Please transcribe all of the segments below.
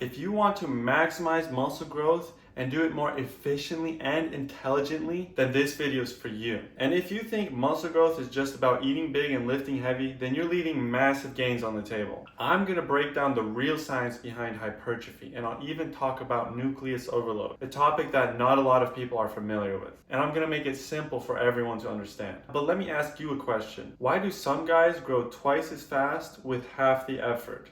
If you want to maximize muscle growth and do it more efficiently and intelligently, then this video is for you. And if you think muscle growth is just about eating big and lifting heavy, then you're leaving massive gains on the table. I'm gonna break down the real science behind hypertrophy, and I'll even talk about nucleus overload, a topic that not a lot of people are familiar with. And I'm gonna make it simple for everyone to understand. But let me ask you a question. Why do some guys grow twice as fast with half the effort?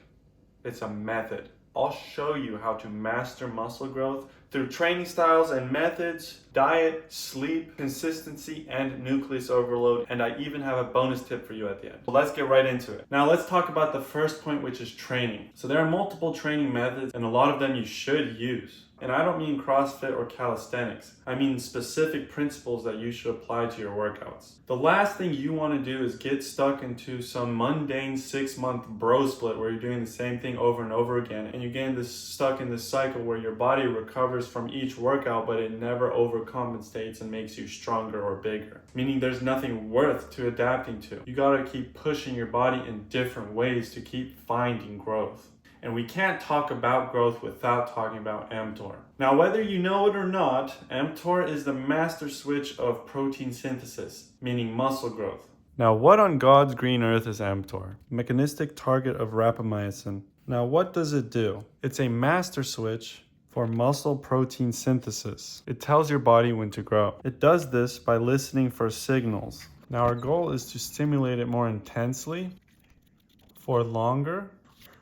It's a method. I'll show you how to master muscle growth through training styles and methods, diet, sleep, consistency, and nucleus overload. And I even have a bonus tip for you at the end. So let's get right into it. Now let's talk about the first point, which is training. So there are multiple training methods, and a lot of them you should use. And I don't mean CrossFit or calisthenics. I mean specific principles that you should apply to your workouts. The last thing you want to do is get stuck into some mundane 6-month bro split where you're doing the same thing over and over again, and you get stuck in this cycle where your body recovers from each workout, but it never overcompensates and makes you stronger or bigger. Meaning there's nothing worth to adapting to. You gotta keep pushing your body in different ways to keep finding growth. And we can't talk about growth without talking about mTOR. Now, whether you know it or not, mTOR is the master switch of protein synthesis, meaning muscle growth. Now, what on God's green earth is mTOR? Mechanistic target of rapamycin. Now, what does it do? It's a master switch for muscle protein synthesis. It tells your body when to grow. It does this by listening for signals. Now, our goal is to stimulate it more intensely, for longer,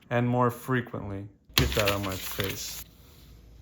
and more frequently. Get that on my face.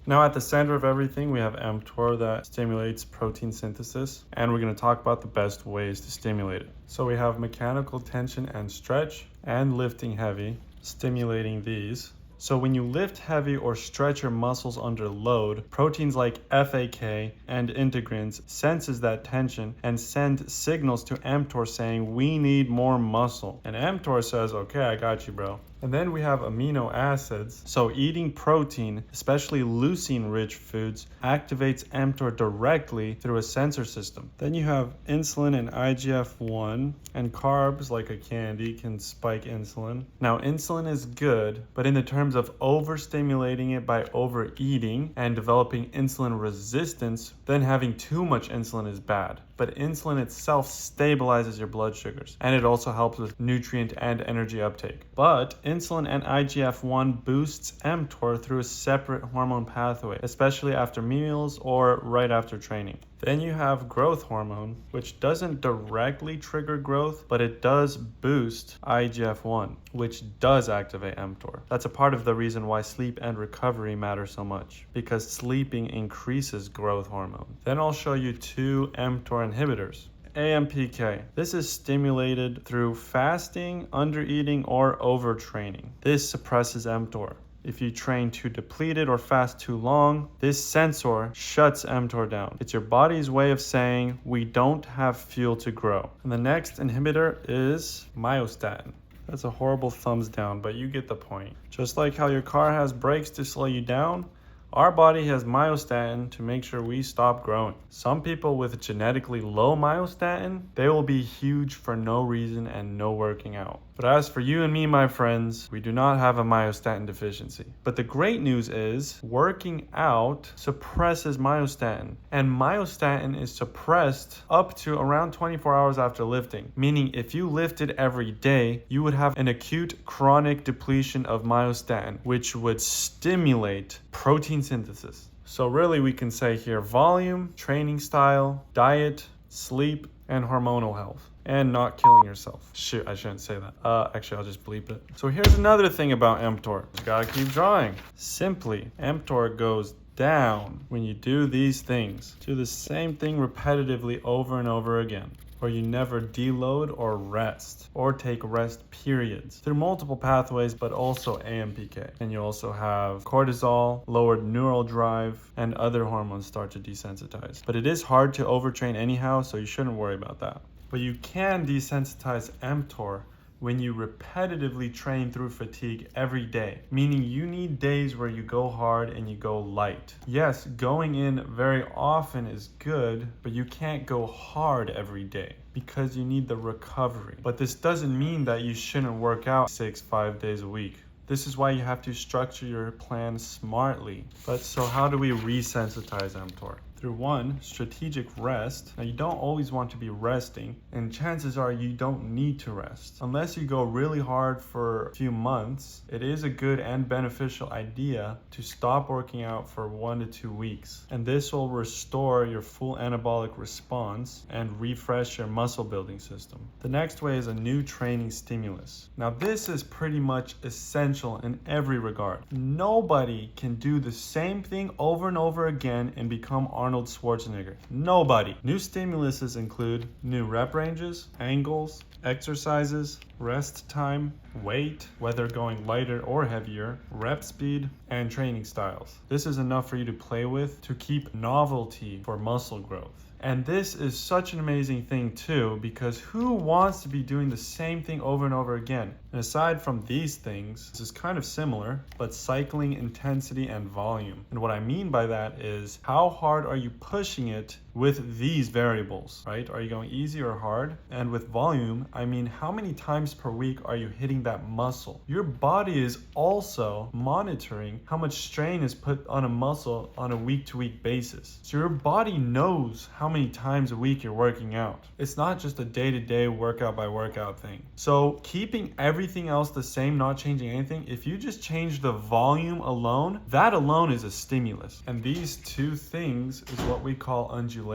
Now at the center of everything, we have mTOR that stimulates protein synthesis, and we're going to talk about the best ways to stimulate it. So we have mechanical tension and stretch, and lifting heavy, stimulating these. So when you lift heavy or stretch your muscles under load, proteins like FAK and integrins senses that tension and send signals to mTOR saying, we need more muscle. And mTOR says, okay, I got you, bro. And then we have amino acids. So eating protein, especially leucine-rich foods, activates mTOR directly through a sensor system. Then you have insulin and IGF-1, and carbs like a candy can spike insulin. Now insulin is good, but in the terms of overstimulating it by overeating and developing insulin resistance, then having too much insulin is bad. But insulin itself stabilizes your blood sugars, and it also helps with nutrient and energy uptake. But insulin and IGF-1 boosts mTOR through a separate hormone pathway, especially after meals or right after training. Then you have growth hormone, which doesn't directly trigger growth, but it does boost IGF-1, which does activate mTOR. That's a part of the reason why sleep and recovery matter so much, because sleeping increases growth hormone. Then I'll show you 2 mTOR inhibitors. AMPK. This is stimulated through fasting, undereating, or overtraining. This suppresses mTOR. If you train too depleted or fast too long, this sensor shuts mTOR down. It's your body's way of saying, we don't have fuel to grow. And the next inhibitor is myostatin. That's a horrible thumbs down, but you get the point. Just like how your car has brakes to slow you down, our body has myostatin to make sure we stop growing. Some people with genetically low myostatin, they will be huge for no reason and no working out. But as for you and me, my friends, we do not have a myostatin deficiency. But the great news is working out suppresses myostatin, and myostatin is suppressed up to around 24 hours after lifting. Meaning if you lifted every day, you would have an acute chronic depletion of myostatin, which would stimulate protein synthesis. So really we can say here volume, training style, diet, sleep, and hormonal health. And not killing yourself. Shoot, I shouldn't say that. Actually, I'll just bleep it. So here's another thing about mTOR. You gotta keep drawing. Simply, mTOR goes down when you do these things. Do the same thing repetitively over and over again, where you never deload or rest, or take rest periods through multiple pathways, but also AMPK. And you also have cortisol, lowered neural drive, and other hormones start to desensitize. But it is hard to overtrain anyhow, so you shouldn't worry about that. But you can desensitize mTOR when you repetitively train through fatigue every day, meaning you need days where you go hard and you go light. Yes, going in very often is good, but you can't go hard every day because you need the recovery. But this doesn't mean that you shouldn't work out 5 days a week. This is why you have to structure your plan smartly. But so how do we resensitize mTOR? Through one, strategic rest. Now you don't always want to be resting, and chances are you don't need to rest. Unless you go really hard for a few months, it is a good and beneficial idea to stop working out for 1 to 2 weeks. And this will restore your full anabolic response and refresh your muscle building system. The next way is a new training stimulus. Now this is pretty much essential in every regard. Nobody can do the same thing over and over again and become Arnold Schwarzenegger. Nobody. New stimuluses include new rep ranges, angles, exercises, rest time, weight, whether going lighter or heavier, rep speed, and training styles. This is enough for you to play with to keep novelty for muscle growth. And this is such an amazing thing too, because who wants to be doing the same thing over and over again? And aside from these things, this is kind of similar, but cycling intensity and volume. And what I mean by that is how hard are you pushing it with these variables, right? Are you going easy or hard? And with volume, I mean how many times per week are you hitting that muscle? Your body is also monitoring how much strain is put on a muscle on a week-to-week basis. So your body knows how many times a week you're working out. It's not just a day-to-day workout by workout thing. So keeping everything else the same, not changing anything, if you just change the volume alone, that alone is a stimulus. And these two things is what we call undulation.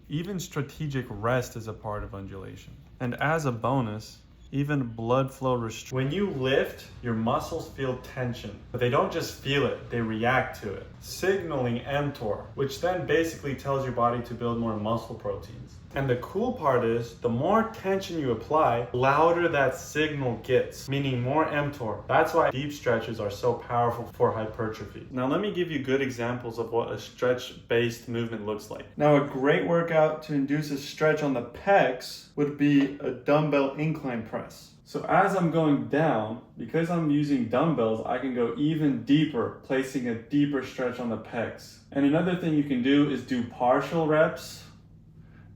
Even strategic rest is a part of undulation. And as a bonus, even blood flow restriction. When you lift, your muscles feel tension, but they don't just feel it, they react to it, signaling mTOR, which then basically tells your body to build more muscle proteins. And the cool part is, the more tension you apply, the louder that signal gets, meaning more mTOR. That's why deep stretches are so powerful for hypertrophy. Now let me give you good examples of what a stretch-based movement looks like. Now a great workout to induce a stretch on the pecs would be a dumbbell incline press. So as I'm going down, because I'm using dumbbells, I can go even deeper, placing a deeper stretch on the pecs. And another thing you can do is do partial reps.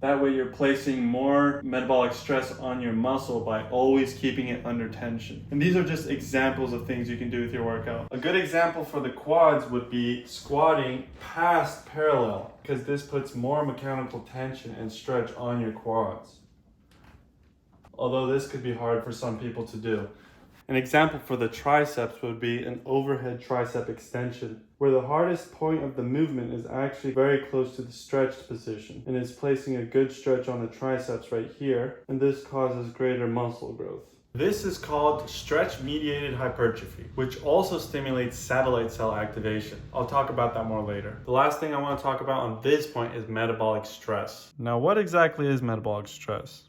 That way you're placing more metabolic stress on your muscle by always keeping it under tension. And these are just examples of things you can do with your workout. A good example for the quads would be squatting past parallel, because this puts more mechanical tension and stretch on your quads. Although this could be hard for some people to do. An example for the triceps would be an overhead tricep extension, where the hardest point of the movement is actually very close to the stretched position, and is placing a good stretch on the triceps right here, and this causes greater muscle growth. This is called stretch-mediated hypertrophy, which also stimulates satellite cell activation. I'll talk about that more later. The last thing I want to talk about on this point is metabolic stress. Now, what exactly is metabolic stress?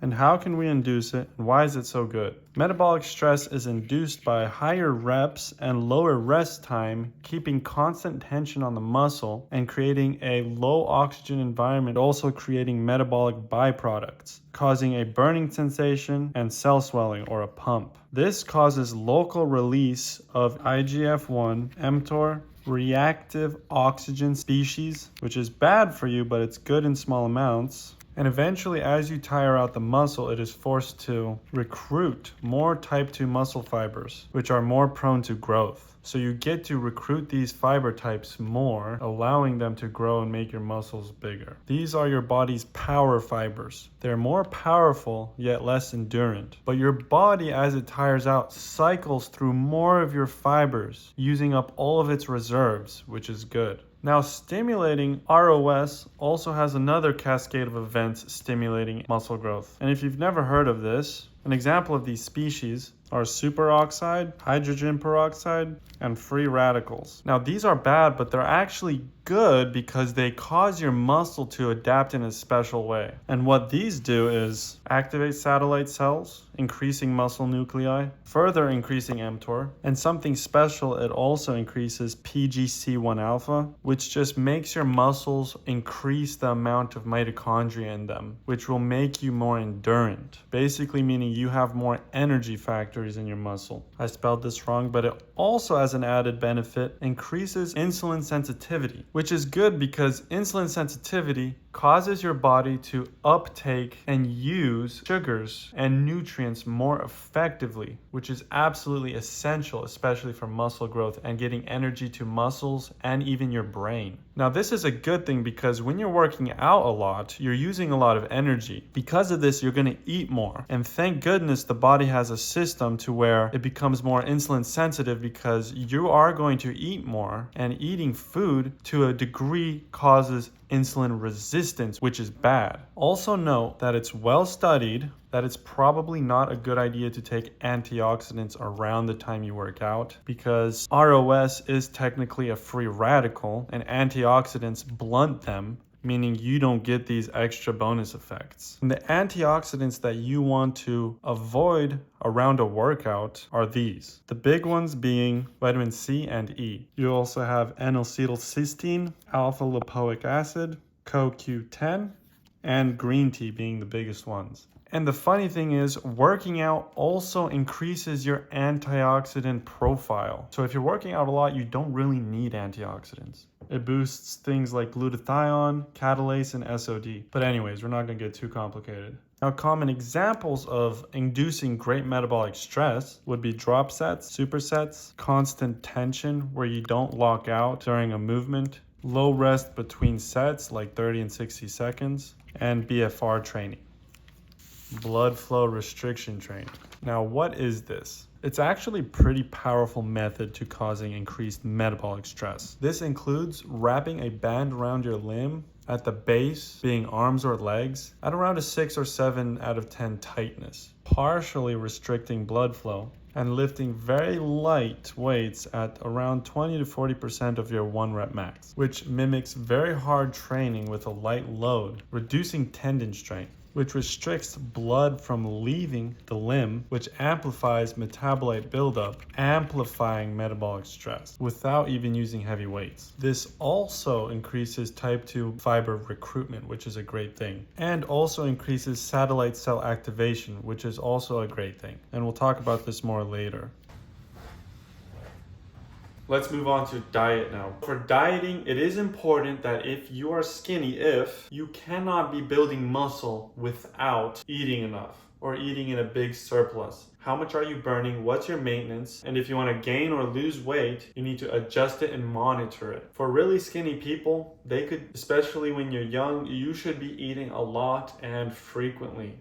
And how can we induce it, and why is it so good? Metabolic stress is induced by higher reps and lower rest time, keeping constant tension on the muscle and creating a low oxygen environment, also creating metabolic byproducts, causing a burning sensation and cell swelling or a pump. This causes local release of IGF-1, mTOR, reactive oxygen species, which is bad for you, but it's good in small amounts. And eventually, as you tire out the muscle, it is forced to recruit more type 2 muscle fibers, which are more prone to growth. So you get to recruit these fiber types more, allowing them to grow and make your muscles bigger. These are your body's power fibers. They're more powerful, yet less endurant. But your body, as it tires out, cycles through more of your fibers, using up all of its reserves, which is good. Now, stimulating ROS also has another cascade of events stimulating muscle growth. And if you've never heard of this, an example of these species are superoxide, hydrogen peroxide, and free radicals. Now, these are bad, but they're actually good because they cause your muscle to adapt in a special way. And what these do is activate satellite cells, increasing muscle nuclei, further increasing mTOR, and something special, it also increases PGC1 alpha, which just makes your muscles increase the amount of mitochondria in them, which will make you more endurant, basically meaning you have more energy factories in your muscle. I spelled this wrong, but it also, as an added benefit, increases insulin sensitivity, which is good because insulin sensitivity causes your body to uptake and use sugars and nutrients nutrients more effectively, which is absolutely essential, especially for muscle growth and getting energy to muscles and even your brain. Now, this is a good thing because when you're working out a lot, you're using a lot of energy. Because of this, you're going to eat more. And thank goodness the body has a system to where it becomes more insulin sensitive because you are going to eat more, and eating food to a degree causes insulin resistance, which is bad. Also note that it's well studied that it's probably not a good idea to take antioxidants around the time you work out because ROS is technically a free radical and antioxidants blunt them, meaning you don't get these extra bonus effects. And the antioxidants that you want to avoid around a workout are these. The big ones being vitamin C and E. You also have N-acetylcysteine, alpha lipoic acid, CoQ10, and green tea being the biggest ones. And the funny thing is, working out also increases your antioxidant profile. So if you're working out a lot, you don't really need antioxidants. It boosts things like glutathione, catalase, and SOD. But anyways, we're not gonna get too complicated. Now, common examples of inducing great metabolic stress would be drop sets, supersets, constant tension where you don't lock out during a movement, low rest between sets like 30 and 60 seconds, and BFR training. Blood flow restriction training. Now, what is this? It's actually a pretty powerful method to causing increased metabolic stress. This includes wrapping a band around your limb at the base, being arms or legs, at around a 6 or 7 out of 10 tightness, partially restricting blood flow, and lifting very light weights at around 20 to 40% of your 1 rep max, which mimics very hard training with a light load, reducing tendon strength, which restricts blood from leaving the limb, which amplifies metabolite buildup, amplifying metabolic stress without even using heavy weights. This also increases type 2 fiber recruitment, which is a great thing, and also increases satellite cell activation, which is also a great thing. And we'll talk about this more later. Let's move on to diet now. For dieting, it is important that if you are skinny, you cannot be building muscle without eating enough or eating in a big surplus. How much are you burning? What's your maintenance? And if you want to gain or lose weight, you need to adjust it and monitor it. For really skinny people, they could, especially when you're young, you should be eating a lot and frequently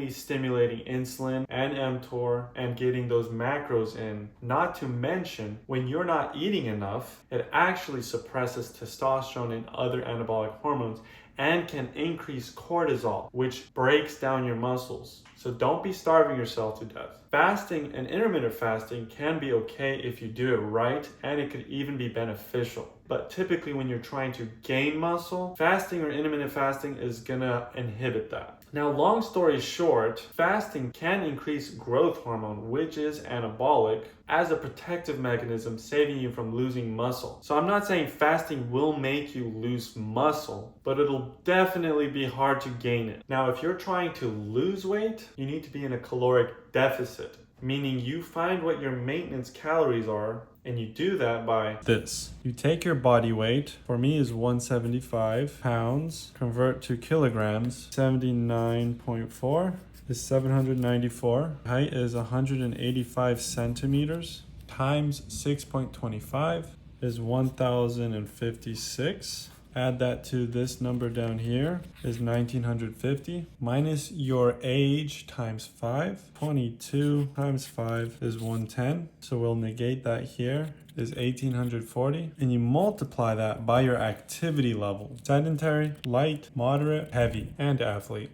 stimulating insulin and mTOR and getting those macros in. Not to mention, when you're not eating enough, it actually suppresses testosterone and other anabolic hormones and can increase cortisol, which breaks down your muscles. So don't be starving yourself to death. Fasting and intermittent fasting can be okay if you do it right, and it could even be beneficial. But typically when you're trying to gain muscle, fasting or intermittent fasting is gonna inhibit that. Now, long story short, fasting can increase growth hormone, which is anabolic, as a protective mechanism, saving you from losing muscle. So I'm not saying fasting will make you lose muscle, but it'll definitely be hard to gain it. Now, if you're trying to lose weight, you need to be in a caloric deficit, meaning you find what your maintenance calories are, and you do that by this. You take your body weight, for me is 175 pounds, convert to kilograms, 79.4 is 794. Height is 185 centimeters, times 6.25 is 1056. Add that to this number down here is 1950 minus your age times 5. 22 times 5 is 110. So we'll negate that here is 1840. And you multiply that by your activity level. Sedentary, light, moderate, heavy, and athlete.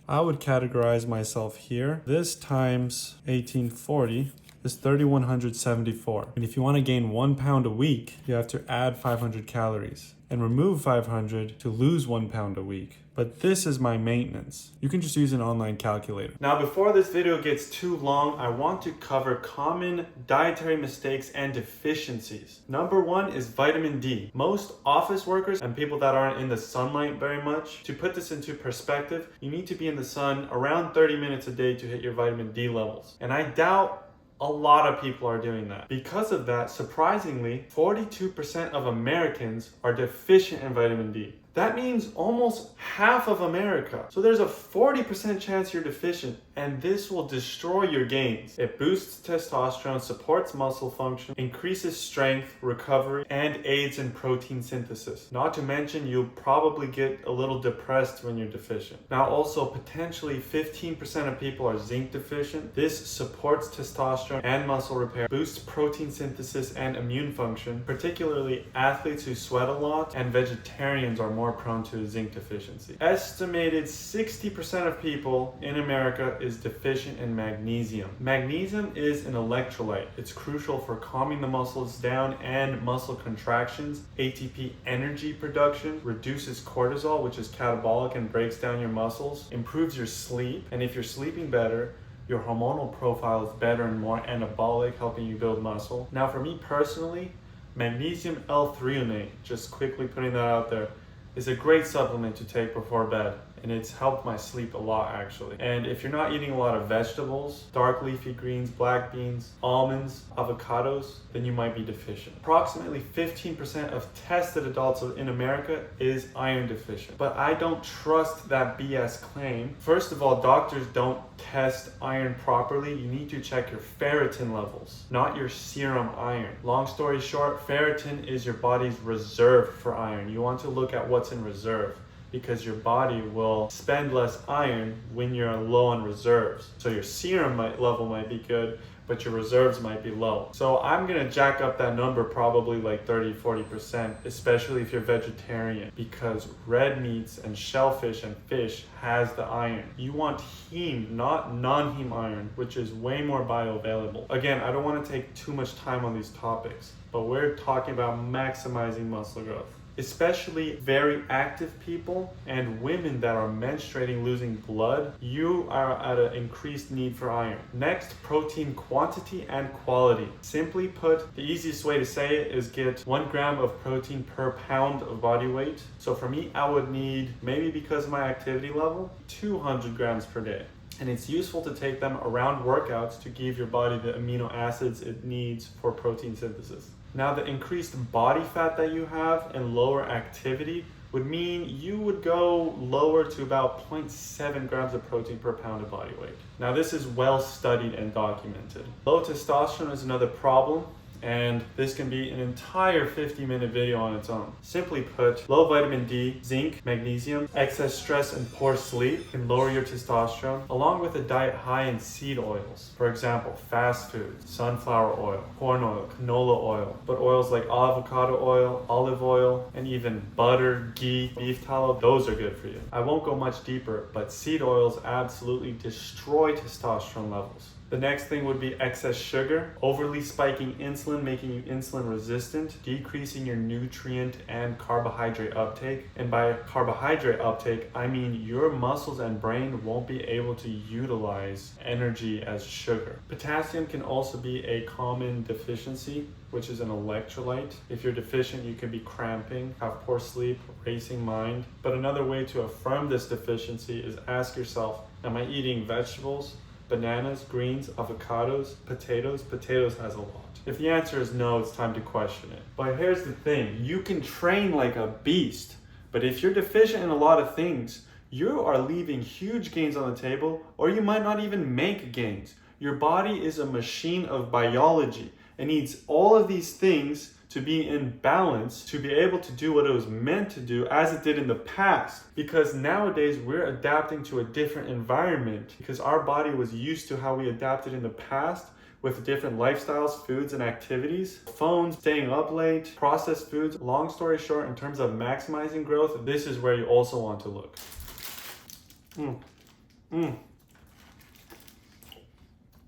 I would categorize myself here. This times 1840 is 3,174. And if you want to gain 1 pound a week, you have to add 500 calories and remove 500 to lose 1 pound a week. But this is my maintenance. You can just use an online calculator. Now, before this video gets too long, I want to cover common dietary mistakes and deficiencies. Number 1 is vitamin D. Most office workers and people that aren't in the sunlight very much, to put this into perspective, you need to be in the sun around 30 minutes a day to hit your vitamin D levels. And I doubt a lot of people are doing that. Because of that, surprisingly, 42% of Americans are deficient in vitamin D. That means almost half of America. So there's a 40% chance you're deficient, and this will destroy your gains. It boosts testosterone, supports muscle function, increases strength, recovery, and aids in protein synthesis. Not to mention, you'll probably get a little depressed when you're deficient. Now also, potentially 15% of people are zinc deficient. This supports testosterone and muscle repair, boosts protein synthesis and immune function. Particularly athletes who sweat a lot and vegetarians are more prone to zinc deficiency. Estimated 60% of people in America is deficient in magnesium. Magnesium is an electrolyte. It's crucial for calming the muscles down and muscle contractions, ATP energy production, reduces cortisol, which is catabolic and breaks down your muscles, improves your sleep, and if you're sleeping better, your hormonal profile is better and more anabolic, helping you build muscle. Now for me personally, magnesium L-threonate, just quickly putting that out there, is a great supplement to take before bed, and it's helped my sleep a lot actually. And if you're not eating a lot of vegetables, dark leafy greens, black beans, almonds, avocados, then you might be deficient. Approximately 15% of tested adults in America is iron deficient, but I don't trust that BS claim. First of all, doctors don't test iron properly. You need to check your ferritin levels, not your serum iron. Long story short, ferritin is your body's reserve for iron. You want to look at what's in reserve, because your body will spend less iron when you're low on reserves. So your serum level might be good, but your reserves might be low. So I'm gonna jack up that number probably like 30-40%, especially if you're vegetarian, because red meats and shellfish and fish has the iron. You want heme, not non-heme iron, which is way more bioavailable. Again, I don't wanna take too much time on these topics, but we're talking about maximizing muscle growth. Especially very active people and women that are menstruating, losing blood, you are at an increased need for iron. Next, protein quantity and quality. Simply put, the easiest way to say it is get 1 gram of protein per pound of body weight. So for me, I would need, maybe because of my activity level, 200 grams per day. And it's useful to take them around workouts to give your body the amino acids it needs for protein synthesis. Now, the increased body fat that you have and lower activity would mean you would go lower to about 0.7 grams of protein per pound of body weight. Now, this is well studied and documented. Low testosterone is another problem, and this can be an entire 50-minute video on its own. Simply put, low vitamin D, zinc, magnesium, excess stress and poor sleep can lower your testosterone, along with a diet high in seed oils. For example, fast foods, sunflower oil, corn oil, canola oil, but oils like avocado oil, olive oil, and even butter, ghee, beef tallow, those are good for you. I won't go much deeper, but seed oils absolutely destroy testosterone levels. The next thing would be excess sugar, overly spiking insulin, making you insulin resistant, decreasing your nutrient and carbohydrate uptake. And by carbohydrate uptake, I mean your muscles and brain won't be able to utilize energy as sugar. Potassium can also be a common deficiency, which is an electrolyte. If you're deficient, you can be cramping, have poor sleep, racing mind. But another way to affirm this deficiency is ask yourself, am I eating vegetables? Bananas, greens, avocados, potatoes? Potatoes has a lot. If the answer is no, it's time to question it. But here's the thing, you can train like a beast, but if you're deficient in a lot of things, you are leaving huge gains on the table, or you might not even make gains. Your body is a machine of biology. It needs all of these things to be in balance, to be able to do what it was meant to do as it did in the past. Because nowadays we're adapting to a different environment because our body was used to how we adapted in the past with different lifestyles, foods, and activities. Phones, staying up late, processed foods. Long story short, in terms of maximizing growth, this is where you also want to look.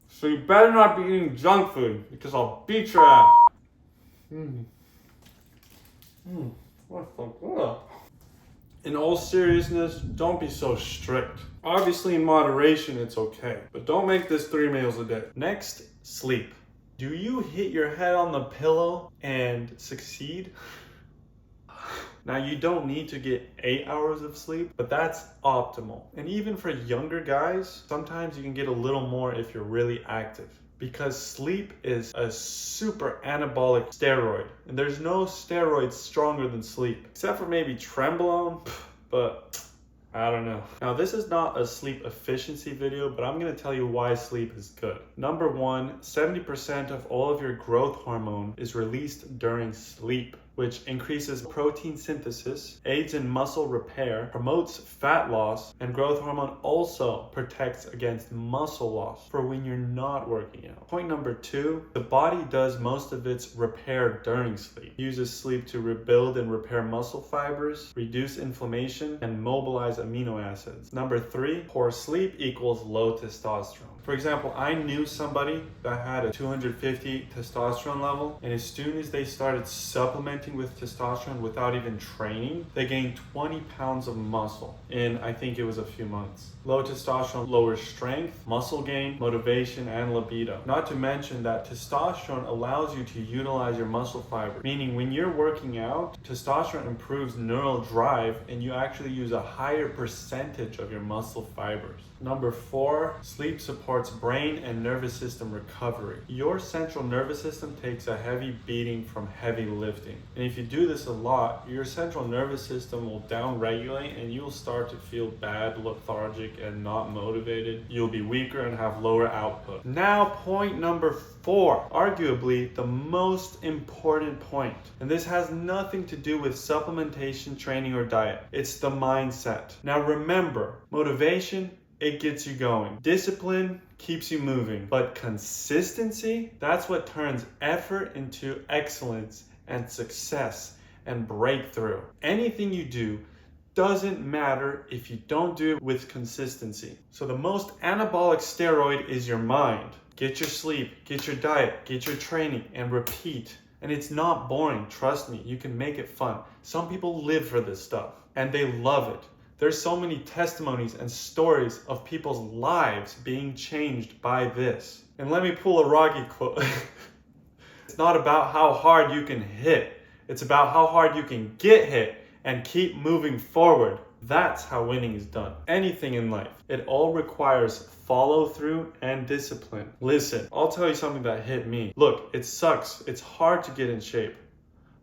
So you better not be eating junk food because I'll beat your ass. What the fuck? In all seriousness, don't be so strict. Obviously in moderation it's okay, but don't make this 3 meals a day. Next, sleep. Do you hit your head on the pillow and succeed? Now you don't need to get 8 hours of sleep, but that's optimal. And even for younger guys, sometimes you can get a little more if you're really active. Because sleep is a super anabolic steroid, and there's no steroid stronger than sleep, except for maybe Trenbolone, but I don't know. Now, this is not a sleep efficiency video, but I'm going to tell you why sleep is good. Number one, 70% of all of your growth hormone is released during sleep, which increases protein synthesis, aids in muscle repair, promotes fat loss, and growth hormone also protects against muscle loss for when you're not working out. Point number two, the body does most of its repair during sleep. It uses sleep to rebuild and repair muscle fibers, reduce inflammation, and mobilize amino acids. Number three, poor sleep equals low testosterone. For example, I knew somebody that had a 250 testosterone level, and as soon as they started supplementing with testosterone without even training, they gained 20 pounds of muscle in, I think it was a few months. Low testosterone lowers strength, muscle gain, motivation, and libido. Not to mention that testosterone allows you to utilize your muscle fiber, meaning when you're working out, testosterone improves neural drive and you actually use a higher percentage of your muscle fibers. Number four, sleep supports brain and nervous system recovery. Your central nervous system takes a heavy beating from heavy lifting. And if you do this a lot, your central nervous system will downregulate and you'll start to feel bad, lethargic, and not motivated. You'll be weaker and have lower output. Now, point number four, arguably the most important point. And this has nothing to do with supplementation, training, or diet. It's the mindset. Now remember, motivation, it gets you going. Discipline keeps you moving. But consistency, that's what turns effort into excellence and success and breakthrough. Anything you do doesn't matter if you don't do it with consistency. So the most anabolic steroid is your mind. Get your sleep, get your diet, get your training, and repeat. And it's not boring, trust me, you can make it fun. Some people live for this stuff and they love it. There's so many testimonies and stories of people's lives being changed by this. And let me pull a Rocky quote. It's not about how hard you can hit. It's about how hard you can get hit and keep moving forward. That's how winning is done. Anything in life, it all requires follow through and discipline. Listen, I'll tell you something that hit me. Look, it sucks. It's hard to get in shape,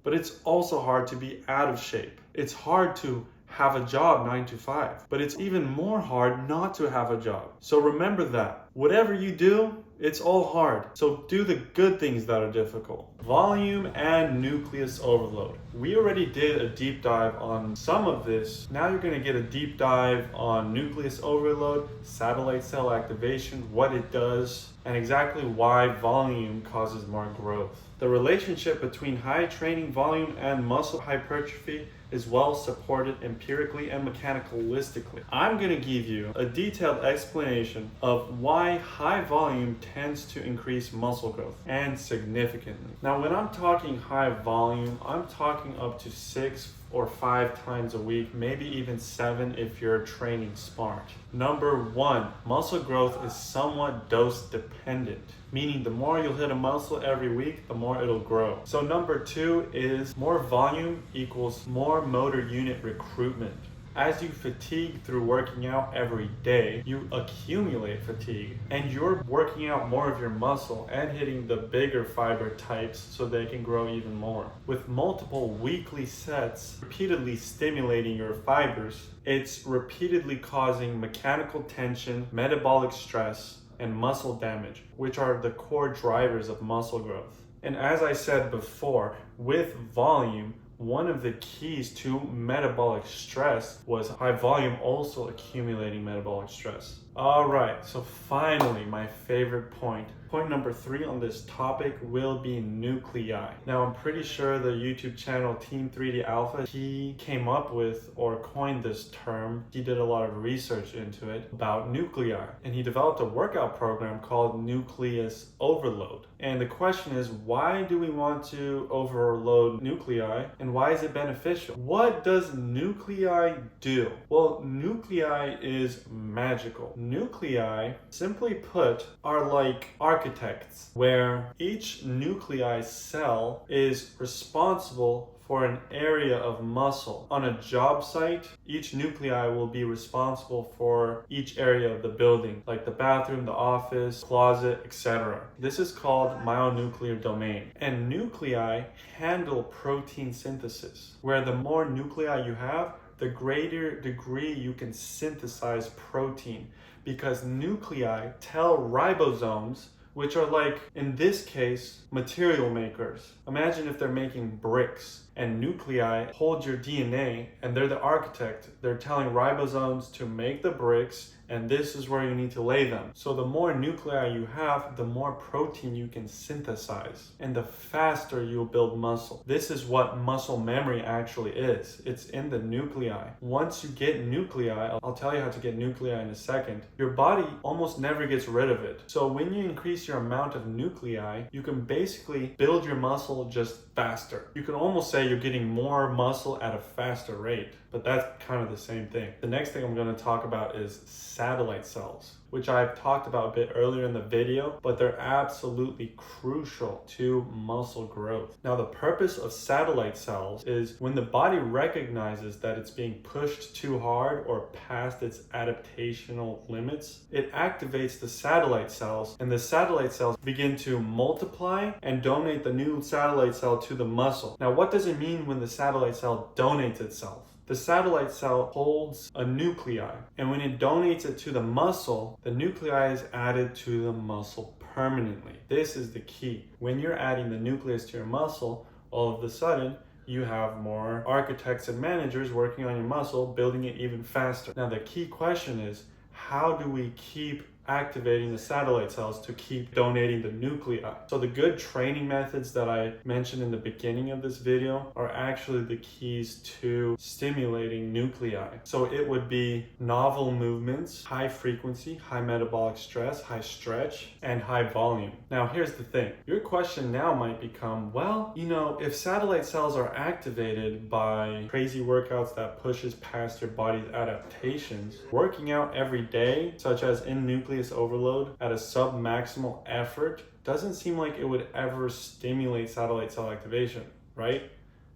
but it's also hard to be out of shape. It's hard to have a job 9 to 5, but it's even more hard not to have a job. So remember that whatever you do, it's all hard. So do the good things that are difficult. Volume and nucleus overload. We already did a deep dive on some of this. Now you're going to get a deep dive on nucleus overload, satellite cell activation, what it does, and exactly why volume causes more growth. The relationship between high training volume and muscle hypertrophy is well supported empirically and mechanicalistically. I'm going to give you a detailed explanation of why high volume tends to increase muscle growth, and significantly. Now, when I'm talking high volume, I'm talking up to 6 or 5 times a week, maybe even 7 if you're training smart. Number one, muscle growth is somewhat dose dependent, meaning the more you'll hit a muscle every week, the more it'll grow. So number two is more volume equals more motor unit recruitment. As you fatigue through working out every day, you accumulate fatigue, and you're working out more of your muscle and hitting the bigger fiber types so they can grow even more. With multiple weekly sets repeatedly stimulating your fibers, it's repeatedly causing mechanical tension, metabolic stress, and muscle damage, which are the core drivers of muscle growth. And as I said before, with volume, one of the keys to metabolic stress was high volume also accumulating metabolic stress. All right, so finally, my favorite point. Point number 3 on this topic will be nuclei. Now, I'm pretty sure the YouTube channel Team 3D Alpha, he came up with or coined this term. He did a lot of research into it about nuclei, and he developed a workout program called Nucleus Overload. And the question is, why do we want to overload nuclei, and why is it beneficial? What does nuclei do? Well, nuclei is magical. nuclei, simply put, are like architects, where each nuclei cell is responsible for an area of muscle. On a job site, each nuclei will be responsible for each area of the building, like the bathroom, the office, closet, etc. This is called myonuclear domain. And nuclei handle protein synthesis, where the more nuclei you have, the greater degree you can synthesize protein, because nuclei tell ribosomes, which are like, in this case, material makers. Imagine if they're making bricks and nuclei hold your DNA and they're the architect. They're telling ribosomes to make the bricks, and this is where you need to lay them. So the more nuclei you have, the more protein you can synthesize, and the faster you'll build muscle. This is what muscle memory actually is. It's in the nuclei. Once you get nuclei, I'll tell you how to get nuclei in a second, your body almost never gets rid of it. So when you increase your amount of nuclei, you can basically build your muscle just faster. You can almost say you're getting more muscle at a faster rate, but that's kind of the same thing. The next thing I'm going to talk about is satellite cells, which I've talked about a bit earlier in the video, but they're absolutely crucial to muscle growth. Now, the purpose of satellite cells is when the body recognizes that it's being pushed too hard or past its adaptational limits, it activates the satellite cells, and the satellite cells begin to multiply and donate the new satellite cell to the muscle. Now, what does it mean when the satellite cell donates itself? The satellite cell holds a nuclei, and when it donates it to the muscle, the nuclei is added to the muscle permanently. This is the key. When you're adding the nucleus to your muscle, all of a sudden, you have more architects and managers working on your muscle, building it even faster. Now, the key question is, how do we keep activating the satellite cells to keep donating the nuclei? So the good training methods that I mentioned in the beginning of this video are actually the keys to stimulating nuclei. So it would be novel movements, high frequency, high metabolic stress, high stretch, and high volume. Now here's the thing. Your question now might become, well, if satellite cells are activated by crazy workouts that pushes past your body's adaptations, working out every day, such as in nucleus overload at a sub-maximal effort, doesn't seem like it would ever stimulate satellite cell activation, right?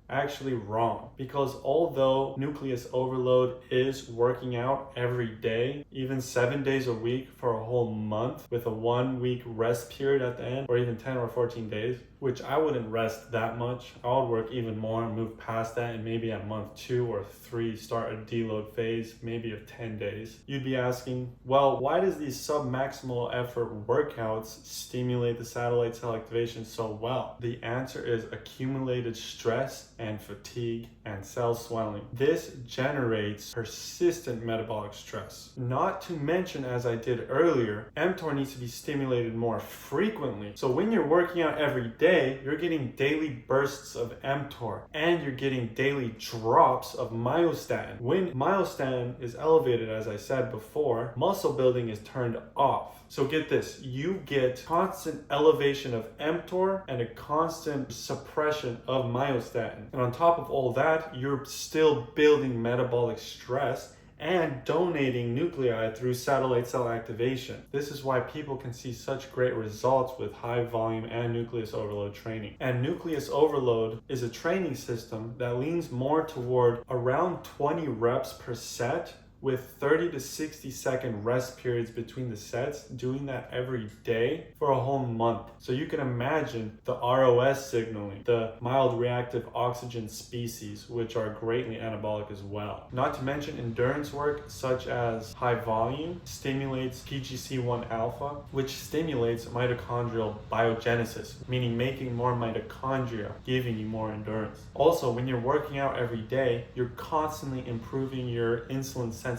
Actually wrong, because although nucleus overload is working out every day, even 7 days a week for a whole month with a 1 week rest period at the end, or even 10 or 14 days, which I wouldn't rest that much. I would work even more and move past that, and maybe at month 2 or 3 start a deload phase, maybe of 10 days. You'd be asking, well, why does these sub-maximal effort workouts stimulate the satellite cell activation so well? The answer is accumulated stress and fatigue and cell swelling. This generates persistent metabolic stress. Not to mention, as I did earlier, mTOR needs to be stimulated more frequently. So when you're working out every day, you're getting daily bursts of mTOR, and you're getting daily drops of myostatin. When myostatin is elevated, as I said before, muscle building is turned off. So get this, you get constant elevation of mTOR and a constant suppression of myostatin. And on top of all that, you're still building metabolic stress and donating nuclei through satellite cell activation. This is why people can see such great results with high volume and nucleus overload training. And nucleus overload is a training system that leans more toward around 20 reps per set, with 30 to 60 second rest periods between the sets, doing that every day for a whole month. So you can imagine the ROS signaling, the mild reactive oxygen species, which are greatly anabolic as well. Not to mention endurance work such as high volume stimulates PGC1 alpha, which stimulates mitochondrial biogenesis, meaning making more mitochondria, giving you more endurance. Also, when you're working out every day, you're constantly improving your insulin sensitivity,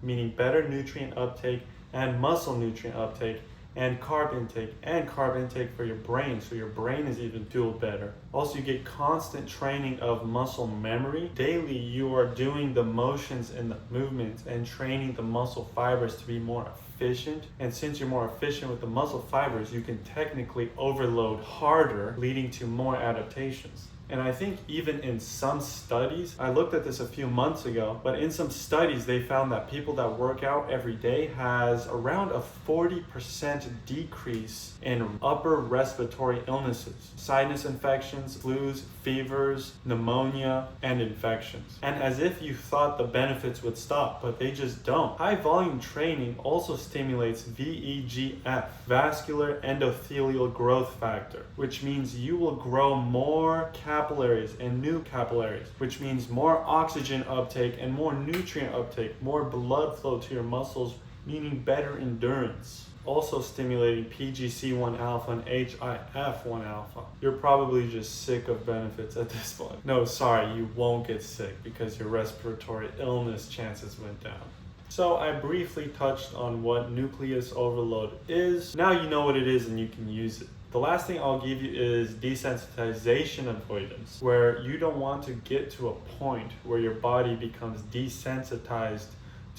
meaning better nutrient uptake and muscle nutrient uptake and carb intake for your brain, so your brain is even fueled better. Also, you get constant training of muscle memory. Daily, you are doing the motions and the movements and training the muscle fibers to be more efficient. And since you're more efficient with the muscle fibers, you can technically overload harder, leading to more adaptations. And I think even in some studies, I looked at this a few months ago, but in some studies they found that people that work out every day has around a 40% decrease in upper respiratory illnesses, sinus infections, flus, fevers, pneumonia, and infections. And as if you thought the benefits would stop, but they just don't. High volume training also stimulates VEGF, vascular endothelial growth factor, which means you will grow more capillaries and new capillaries, which means more oxygen uptake and more nutrient uptake, more blood flow to your muscles, meaning better endurance. Also stimulating PGC1 alpha and HIF1 alpha. You're probably just sick of benefits at this point. No, sorry, you won't get sick because your respiratory illness chances went down. So I briefly touched on what nucleus overload is. Now you know what it is and you can use it. The last thing I'll give you is desensitization avoidance, where you don't want to get to a point where your body becomes desensitized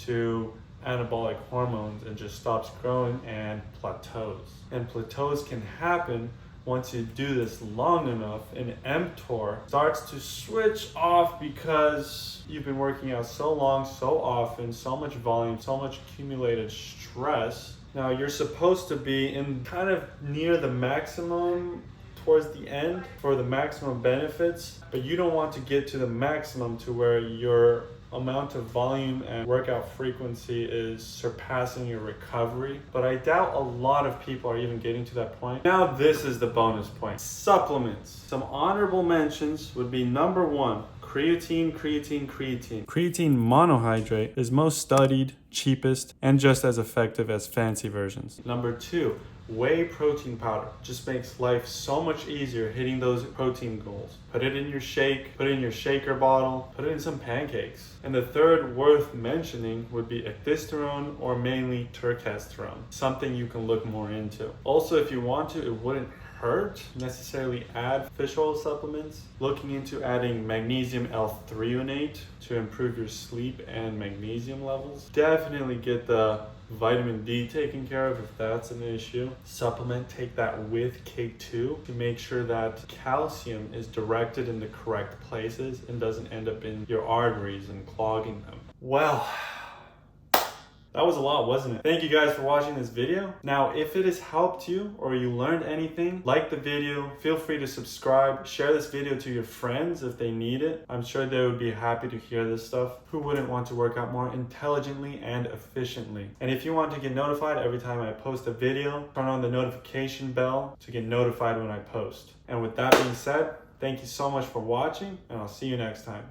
to anabolic hormones and just stops growing and plateaus. And plateaus can happen once you do this long enough and mTOR starts to switch off because you've been working out so long, so often, so much volume, so much accumulated stress. Now you're supposed to be in kind of near the maximum towards the end for the maximum benefits, but you don't want to get to the maximum to where your amount of volume and workout frequency is surpassing your recovery. But I doubt a lot of people are even getting to that point. Now this is the bonus point. Supplements. Some honorable mentions would be number 1, creatine. Creatine monohydrate is most studied, cheapest, and just as effective as fancy versions. Number 2, whey protein powder. Just makes life so much easier hitting those protein goals. Put it in your shake, put it in your shaker bottle, put it in some pancakes. And the third worth mentioning would be ecdysterone, or mainly tercasterone, something you can look more into. Also, if you want to, it wouldn't hurt necessarily add fish oil supplements. Looking into adding magnesium L-threonate to improve your sleep and magnesium levels. Definitely get the vitamin D taken care of if that's an issue. Supplement, take that with K2 to make sure that calcium is directed in the correct places and doesn't end up in your arteries and clogging them. Well, that was a lot, wasn't it? Thank you guys for watching this video. Now, if it has helped you or you learned anything, like the video, feel free to subscribe, share this video to your friends if they need it. I'm sure they would be happy to hear this stuff. Who wouldn't want to work out more intelligently and efficiently? And if you want to get notified every time I post a video, turn on the notification bell to get notified when I post. And with that being said, thank you so much for watching, and I'll see you next time.